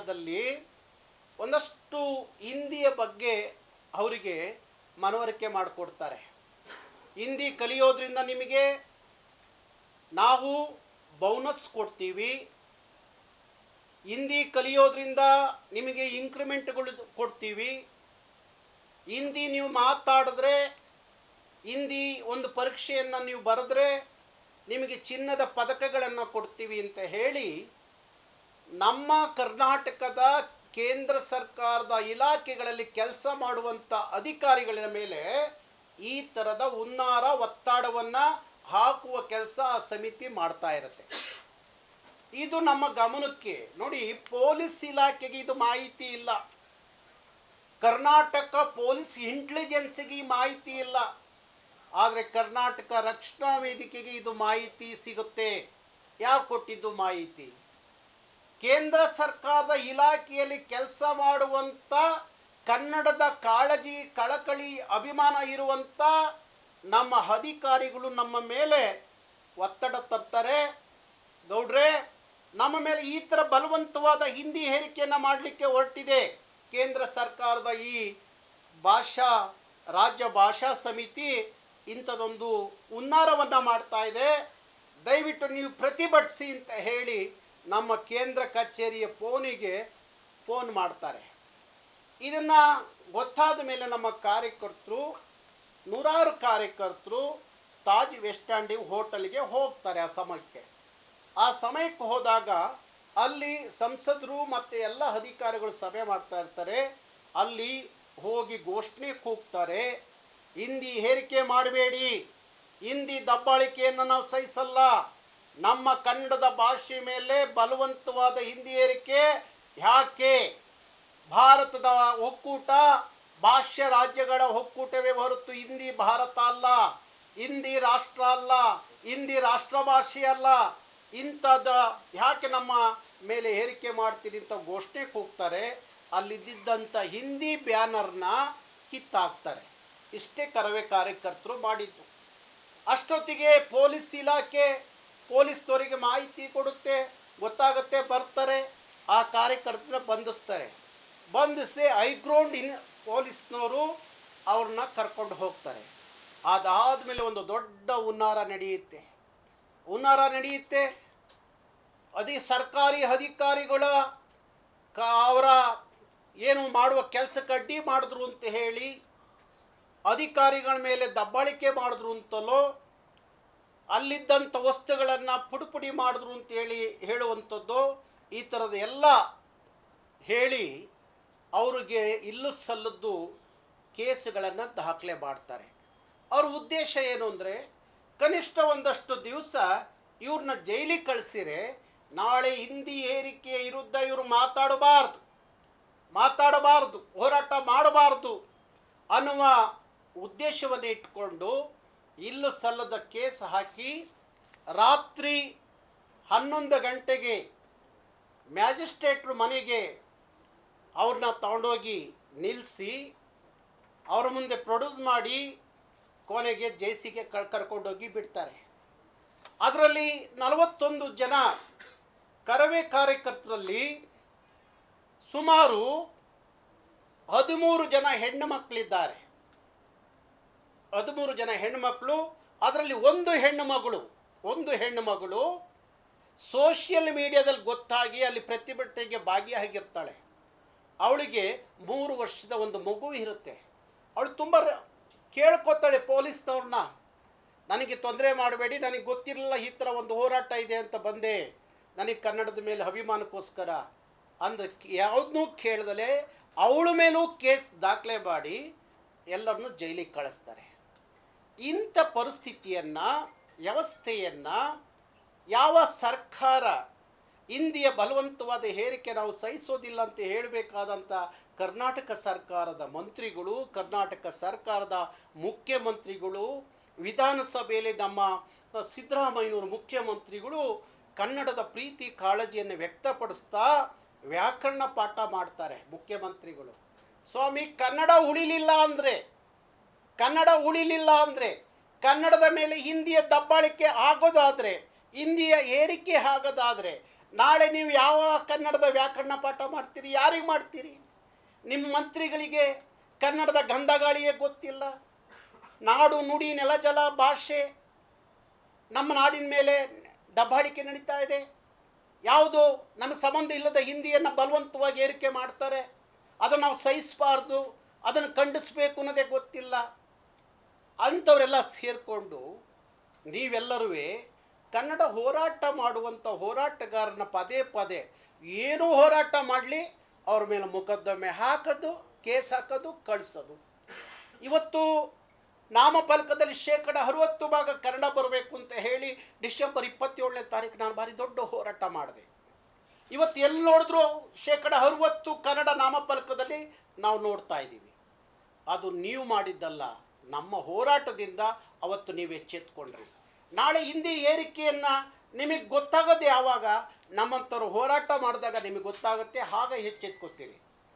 ಕಾಲದಲ್ಲಿ ಒಂದಷ್ಟು ಹಿಂದಿಯ ಬಗ್ಗೆ ಅವರಿಗೆ ಮನವರಿಕೆ ಮಾಡಿಕೊಡ್ತಾರೆ. ಹಿಂದಿ ಕಲಿಯೋದ್ರಿಂದ ನಿಮಗೆ ನಾವು ಬೋನಸ್ ಕೊಡ್ತೀವಿ, ಹಿಂದಿ ಕಲಿಯೋದ್ರಿಂದ ನಿಮಗೆ ಇಂಕ್ರಿಮೆಂಟ್ಗಳು ಕೊಡ್ತೀವಿ, ಹಿಂದಿ ನೀವು ಮಾತಾಡಿದ್ರೆ, ಹಿಂದಿ ಒಂದು ಪರೀಕ್ಷೆಯನ್ನು ನೀವು ಬರೆದ್ರೆ ನಿಮಗೆ ಚಿನ್ನದ ಪದಕಗಳನ್ನು ಕೊಡ್ತೀವಿ ಅಂತ ಹೇಳಿ ನಮ್ಮ ಕರ್ನಾಟಕದ ಕೇಂದ್ರ ಸರ್ಕಾರದ ಇಲಾಖೆಗಳಲ್ಲಿ ಕೆಲಸ ಮಾಡುವಂಥ ಅಧಿಕಾರಿಗಳ ಮೇಲೆ ಈ ಥರದ ಹುನ್ನಾರ ಒತ್ತಡವನ್ನು ಹಾಕುವ ಕೆಲಸ ಆ ಸಮಿತಿ ಮಾಡ್ತಾ ಇರುತ್ತೆ. ಇದು ನಮ್ಮ ಗಮನಕ್ಕೆ ನೋಡಿ. ಪೊಲೀಸ್ ಇಲಾಖೆಗೆ ಇದು ಮಾಹಿತಿ ಇಲ್ಲ, ಕರ್ನಾಟಕ ಪೊಲೀಸ್ ಇಂಟೆಲಿಜೆನ್ಸ್ಗೆ ಈ ಮಾಹಿತಿ ಇಲ್ಲ, ಆದರೆ ಕರ್ನಾಟಕ ರಕ್ಷಣಾ ವೇದಿಕೆಗೆ ಇದು ಮಾಹಿತಿ ಸಿಗುತ್ತೆ. ಯಾರು ಕೊಟ್ಟಿದ್ದು ಮಾಹಿತಿ? ಕೇಂದ್ರ ಸರ್ಕಾರದ ಇಲಾಖೆಯಲ್ಲಿ ಕೆಲಸ ಮಾಡುವಂಥ ಕನ್ನಡದ ಕಾಳಜಿ, ಕಳಕಳಿ, ಅಭಿಮಾನ ಇರುವಂಥ ನಮ್ಮ ಅಧಿಕಾರಿಗಳು ನಮ್ಮ ಮೇಲೆ ಒತ್ತಡ ತರ್ತಾರೆ. ಗೌಡ್ರೆ, ನಮ್ಮ ಮೇಲೆ ಈ ಥರ ಬಲವಂತವಾದ ಹಿಂದಿ ಹೇರಿಕೆಯನ್ನು ಮಾಡಲಿಕ್ಕೆ ಹೊರಟಿದೆ ಕೇಂದ್ರ ಸರ್ಕಾರದ ಈ ರಾಜ್ಯ ಭಾಷಾ ಸಮಿತಿ, ಇಂಥದೊಂದು ಹುನ್ನಾರವನ್ನು ಮಾಡ್ತಾ ಇದೆ, ದಯವಿಟ್ಟು ನೀವು ಪ್ರತಿಭಟಿಸಿ ಅಂತ ಹೇಳಿ ನಮ್ಮ ಕೇಂದ್ರ ಕಚೇರಿಯ ಫೋನ್ ಮಾಡ್ತಾರೆ. ಇದನ್ನು ಗೊತ್ತಾದ ಮೇಲೆ ನಮ್ಮ ಕಾರ್ಯಕರ್ತರು, ನೂರಾರು ಕಾರ್ಯಕರ್ತರು ತಾಜ್ ವೆಸ್ಟ್ ಇಂಡೀಸ್ ಹೋಟೆಲ್ಗೆ ಹೋಗ್ತಾರೆ. ಆ ಸಮಯಕ್ಕೆ ಹೋದಾಗ ಅಲ್ಲಿ ಸಂಸದರು ಮತ್ತು ಎಲ್ಲ ಅಧಿಕಾರಿಗಳು ಸಭೆ ಮಾಡ್ತಾ ಇರ್ತಾರೆ. ಅಲ್ಲಿ ಹೋಗಿ ಘೋಷಣೆ ಕೂಗ್ತಾರೆ, ಹಿಂದಿ ಹೇರಿಕೆ ಮಾಡಬೇಡಿ, ಹಿಂದಿ ದಬ್ಬಾಳಿಕೆಯನ್ನು ನಾವು ಸಹಿಸಲ್ಲ, ನಮ್ಮ ಕನ್ನಡದ ಭಾಷೆ ಮೇಲೆ ಬಲವಂತವಾದ ಹಿಂದಿ ಹೇರಿಕೆ ಯಾಕೆ? ಭಾರತದ ಒಕ್ಕೂಟ ಭಾಷೆ ರಾಜ್ಯಗಳ ಒಕ್ಕೂಟವೇ ಹೊರತು ಹಿಂದಿ ಭಾರತ ಅಲ್ಲ, ಹಿಂದಿ ರಾಷ್ಟ್ರ ಅಲ್ಲ, ಹಿಂದಿ ರಾಷ್ಟ್ರ ಭಾಷೆ ಅಲ್ಲ. ಇಂಥದ್ದು ಯಾಕೆ ನಮ್ಮ ಮೇಲೆ ಹೇರಿಕೆ ಮಾಡ್ತೀರಿ ಅಂತ ಘೋಷಣೆ ಕೂಗ್ತಾರೆ. ಅಲ್ಲಿದ್ದಂಥ ಹಿಂದಿ ಬ್ಯಾನರ್ನ ಕಿತ್ತಾಕ್ತಾರೆ. ಇಷ್ಟೇ ಕರವೇ ಕಾರ್ಯಕರ್ತರು ಮಾಡಿದ್ದು. ಅಷ್ಟೊತ್ತಿಗೆ ಪೊಲೀಸ್ ಇಲಾಖೆ ಪೊಲೀಸ್ನವರಿಗೆ ಮಾಹಿತಿ ಕೊಡುತ್ತೆ, ಗೊತ್ತಾಗುತ್ತೆ, ಬರ್ತಾರೆ, ಆ ಕಾರ್ಯಕರ್ತರನ್ನ ಬಂಧಿಸಿ ಹೈಗ್ರೌಂಡ್ ಪೊಲೀಸ್ನವರು ಅವ್ರನ್ನ ಕರ್ಕೊಂಡು ಹೋಗ್ತಾರೆ. ಅದಾದಮೇಲೆ ಒಂದು ದೊಡ್ಡ ಹುನ್ನಾರ ನಡೆಯುತ್ತೆ. ಸರ್ಕಾರಿ ಅಧಿಕಾರಿಗಳ ಅವರ ಏನು ಮಾಡುವ ಕೆಲಸಕ್ಕೆ ಅಡ್ಡಿ ಮಾಡಿದ್ರು ಅಂತ ಹೇಳಿ, ಅಧಿಕಾರಿಗಳ ಮೇಲೆ ದಬ್ಬಾಳಿಕೆ ಮಾಡಿದ್ರು ಅಂತಲೋ, ಅಲ್ಲಿದ್ದಂಥ ವಸ್ತುಗಳನ್ನು ಪುಡಿ ಮಾಡಿದ್ರು ಅಂತೇಳಿ ಹೇಳುವಂಥದ್ದು, ಈ ಥರದ ಎಲ್ಲ ಹೇಳಿ ಅವ್ರಿಗೆ ಇಲ್ಲೂ ಸಲ್ಲದ್ದು ಕೇಸುಗಳನ್ನು ದಾಖಲೆ ಮಾಡ್ತಾರೆ. ಅವ್ರ ಉದ್ದೇಶ ಏನು ಅಂದರೆ, ಕನಿಷ್ಠ ಒಂದಷ್ಟು ದಿವಸ ಇವ್ರನ್ನ ಜೈಲಿಗೆ ಕಳಿಸಿರೆ ನಾಳೆ ಹಿಂದಿ ಹೇರಿಕೆ ವಿರುದ್ಧ ಇವರು ಮಾತಾಡಬಾರ್ದು, ಹೋರಾಟ ಮಾಡಬಾರ್ದು ಅನ್ನುವ ಉದ್ದೇಶವನ್ನು ಇಟ್ಕೊಂಡು ಇಲ್ಲೂ ಸಲ್ಲದ ಕೇಸ್ ಹಾಕಿ ರಾತ್ರಿ 11 ಗಂಟೆಗೆ ಮ್ಯಾಜಿಸ್ಟ್ರೇಟ್ರು ಮನೆಗೆ ಅವ್ರನ್ನ ತಗೊಂಡೋಗಿ ನಿಲ್ಲಿಸಿ ಅವ್ರ ಮುಂದೆ ಪ್ರೊಡ್ಯೂಸ್ ಮಾಡಿ ಕೊನೆಗೆ ಜೈಸಿಗೆ ಕರ್ಕೊಂಡೋಗಿ ಬಿಡ್ತಾರೆ. ಅದರಲ್ಲಿ 41 ಜನ ಕರವೇ ಕಾರ್ಯಕರ್ತರಲ್ಲಿ ಸುಮಾರು 13 ಜನ ಹೆಣ್ಣು ಮಕ್ಕಳಿದ್ದಾರೆ. 13 ಜನ ಹೆಣ್ಣುಮಕ್ಕಳು. ಅದರಲ್ಲಿ ಒಂದು ಹೆಣ್ಣು ಮಗಳು ಸೋಷಿಯಲ್ ಮೀಡಿಯಾದಲ್ಲಿ ಗೊತ್ತಾಗಿ ಅಲ್ಲಿ ಪ್ರತಿಭಟನೆಗೆ ಭಾಗಿಯಾಗಿರ್ತಾಳೆ. ಅವಳಿಗೆ 3 ವರ್ಷದ ಒಂದು ಮಗು ಇರುತ್ತೆ. ಅವಳು ತುಂಬ ಕೇಳ್ಕೊತಾಳೆ ಪೊಲೀಸ್ನವ್ರನ್ನ, ನನಗೆ ತೊಂದರೆ ಮಾಡಬೇಡಿ, ನನಗೆ ಗೊತ್ತಿರಲಿಲ್ಲ ಈ ಥರ ಒಂದು ಹೋರಾಟ ಇದೆ ಅಂತ ಬಂದೆ, ನನಗೆ ಕನ್ನಡದ ಮೇಲೆ ಅಭಿಮಾನಕ್ಕೋಸ್ಕರ ಅಂದರೆ ಯಾವುದನ್ನೂ ಕೇಳ್ದಲೆ ಅವಳ ಮೇಲೂ ಕೇಸ್ ದಾಖಲೆ ಮಾಡಿ ಎಲ್ಲರನ್ನೂ ಜೈಲಿಗೆ ಕಳಿಸ್ತಾರೆ. ಇಂಥ ಪರಿಸ್ಥಿತಿಯನ್ನು, ವ್ಯವಸ್ಥೆಯನ್ನು ಯಾವ ಸರ್ಕಾರ ಹಿಂದಿಯ ಬಲವಂತವಾದ ಹೇರಿಕೆ ನಾವು ಸಹಿಸೋದಿಲ್ಲ ಅಂತ ಹೇಳಬೇಕಾದಂಥ ಕರ್ನಾಟಕ ಸರ್ಕಾರದ ಮಂತ್ರಿಗಳು, ಕರ್ನಾಟಕ ಸರ್ಕಾರದ ಮುಖ್ಯಮಂತ್ರಿಗಳು, ವಿಧಾನಸಭೆಯಲ್ಲಿ ನಮ್ಮ ಸಿದ್ದರಾಮಯ್ಯನವರು ಮುಖ್ಯಮಂತ್ರಿಗಳು ಕನ್ನಡದ ಪ್ರೀತಿ ಕಾಳಜಿಯನ್ನು ವ್ಯಕ್ತಪಡಿಸ್ತಾ ವ್ಯಾಕರಣ ಪಾಠ ಮಾಡ್ತಾರೆ. ಮುಖ್ಯಮಂತ್ರಿಗಳು, ಸ್ವಾಮಿ ಕನ್ನಡ ಉಳಿಲಿಲ್ಲ ಅಂದರೆ ಕನ್ನಡದ ಮೇಲೆ ಹಿಂದಿಯ ದಬ್ಬಾಳಿಕೆ ಆಗೋದಾದರೆ, ಹಿಂದಿಯ ಏರಿಕೆ ಆಗೋದಾದರೆ ನಾಳೆ ನೀವು ಯಾವ ಕನ್ನಡದ ವ್ಯಾಕರಣ ಪಾಠ ಮಾಡ್ತೀರಿ? ಯಾರಿಗೆ ಮಾಡ್ತೀರಿ? ನಿಮ್ಮ ಮಂತ್ರಿಗಳಿಗೆ ಕನ್ನಡದ ಗಂಧಗಾಳಿಯೇ ಗೊತ್ತಿಲ್ಲ. ನಾಡು ನುಡಿ ನೆಲ ಜಲ ಭಾಷೆ ನಮ್ಮ ನಾಡಿನ ಮೇಲೆ ದಬ್ಬಾಳಿಕೆ ನಡೀತಾ ಇದೆ. ಯಾವುದು ನಮಗೆ ಸಂಬಂಧ ಇಲ್ಲದ ಹಿಂದಿಯನ್ನು ಬಲವಂತವಾಗಿ ಏರಿಕೆ ಮಾಡ್ತಾರೆ. ಅದನ್ನು ನಾವು ಸಹಿಸಬಾರ್ದು, ಅದನ್ನು ಖಂಡಿಸಬೇಕು ಅನ್ನೋದೇ ಗೊತ್ತಿಲ್ಲ. ಅಂಥವರೆಲ್ಲ ಸೇರಿಕೊಂಡು ನೀವೆಲ್ಲರೂ ಕನ್ನಡ ಹೋರಾಟ ಮಾಡುವಂಥ ಹೋರಾಟಗಾರನ ಪದೇ ಪದೇ ಏನೂ ಹೋರಾಟ ಮಾಡಲಿ ಅವ್ರ ಮೇಲೆ ಮೊಕದ್ದಮೆ ಹಾಕೋದು, ಕೇಸ್ ಹಾಕೋದು, ಕಳಿಸೋದು. ಇವತ್ತು ನಾಮಫಲಕದಲ್ಲಿ 60% ಕನ್ನಡ ಬರಬೇಕು ಅಂತ ಹೇಳಿ ಡಿಸೆಂಬರ್ 27ನೇ ತಾರೀಕು ನಾನು ಭಾರಿ ದೊಡ್ಡ ಹೋರಾಟ ಮಾಡಿದೆ. ಇವತ್ತು ಎಲ್ಲಿ ನೋಡಿದ್ರು 60% ಕನ್ನಡ ನಾಮಫಲಕದಲ್ಲಿ ನಾವು ನೋಡ್ತಾ ಇದ್ದೀವಿ. ಅದು ನೀವು ಮಾಡಿದ್ದಲ್ಲ, ನಮ್ಮ ಹೋರಾಟದಿಂದ ಅವತ್ತು ನೀವು ಎಚ್ಚೆತ್ಕೊಂಡ್ರಿ. ನಾಳೆ ಹಿಂದಿ ಏರಿಕೆಯನ್ನು ನಿಮಗೆ ಗೊತ್ತಾಗೋದು ಯಾವಾಗ? ನಮ್ಮಂಥವ್ರು ಹೋರಾಟ ಮಾಡಿದಾಗ ನಿಮಗೆ ಗೊತ್ತಾಗುತ್ತೆ, ಆಗ ಎಚ್ಚೆತ್ಕೊತೀರಿ.